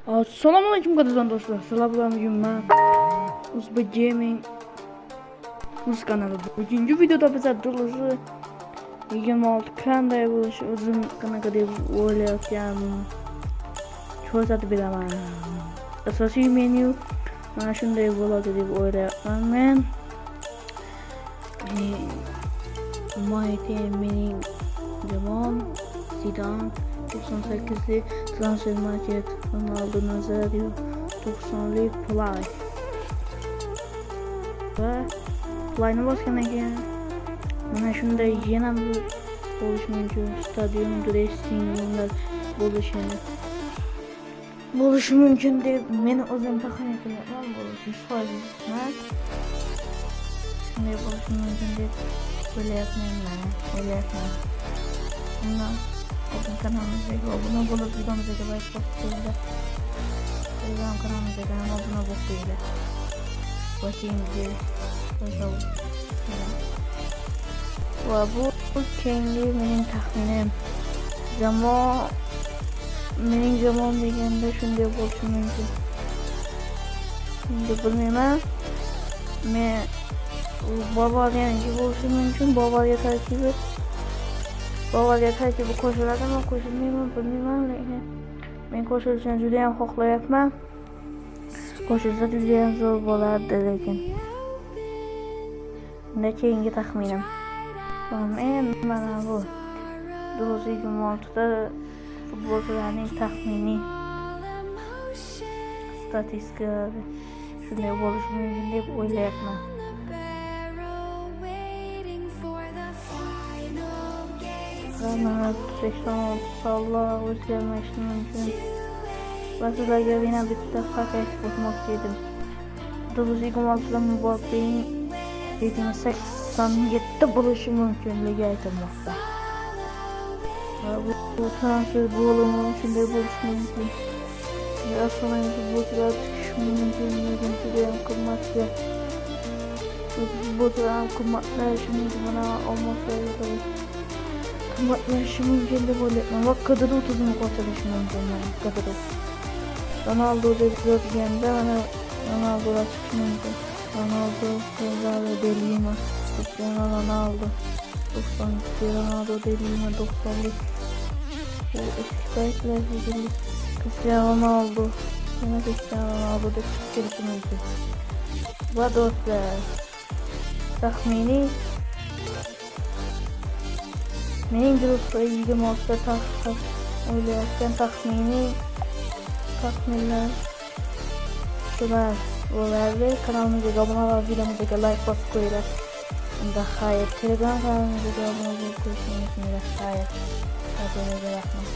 Assalamualaikum kadıdan dostlar. Selamünaleyküm ben Uzba Gaming Rus kanalı. Bugünkü videoda bize dılışı 26 kanday buluş uzun kanaka deb o'ylayotganim ko'rsatib beraman. Asosiy menyu mana shunday bo'ladi deb o'ylayapman men. My team mening jamoam Zidane 98'li transfer market, Ronaldo Nazario 90'lik Play ve Play'ni bosgandan keyin mana shunday yana bir bo'lishi mumkin. Stadion dressing roomlar bo'lishi mumkin deb men o'zim taxmin qilyapman. Bo'lishi foiz emas. Shunday bo'lishi mumkin deb o'ylayapman. Bundan kanalımıza abone olup videomuza like basmayı, Telegram kanalımıza abone olmayı, bakayım diye ve bu kendi benim tahminim. Benim zaman degende shunday bo'lishi mumkin. Endi bilmayman. Men Bavariyaniki bo'lishi mumkin. Bavariya tarkibi qo'shiladimi, qo'shilmaymi bilmayman, lekin men qo'shilishini juda ham xohlayapman. Qo'shilsa juda ham zo'r bo'lardi, lekin bunday keyingi taxminim. Men mana bu 926 ta futbolchilarning taxminiy statistikasi shunday bo'lishi mumkin deb o'ylayapman. Rahat 86 salla o'zgarmashi mumkin. Va sizlarga yana bitta fakt aytib o'tmoqchi edim. 926 Mbappening reytingi 87 bo'lishi mumkinligi aytilmoqda. Va bu transfer bo'limi shunday bo'lishi mumkin. Asosan futbolchilar chiqishi mumkin, lekin juda ham qimmatga. Futbolchilar ham qimmatlashi mumkin, mana olmoqlar qimmatlashi mumkin deb o'ylayapman. Va qidiruv tizimi qo'shilishi mumkin. Ronaldo deb yozganda mana Ronaldo chiqishi mumkin. Ronaldo, Ronaldo Delima, Cristiano Ronaldo 92, Ronaldo Delima 90'lik. Bu eski paytlardagi Cristiano Ronaldo, yana Cristiano Ronaldo deb chiqishi mumkin. Va do'stlar, taxminiy mening guruhda 26 ta o'ylayotgan taxminlar shular bo'lardi. Kanalimizga obuna va videomizga like bosib qo'yinglar. Unda xayr. Telegram kanalimizga obuna bo'lib qo'yishingiz meni xayr. Rahmat.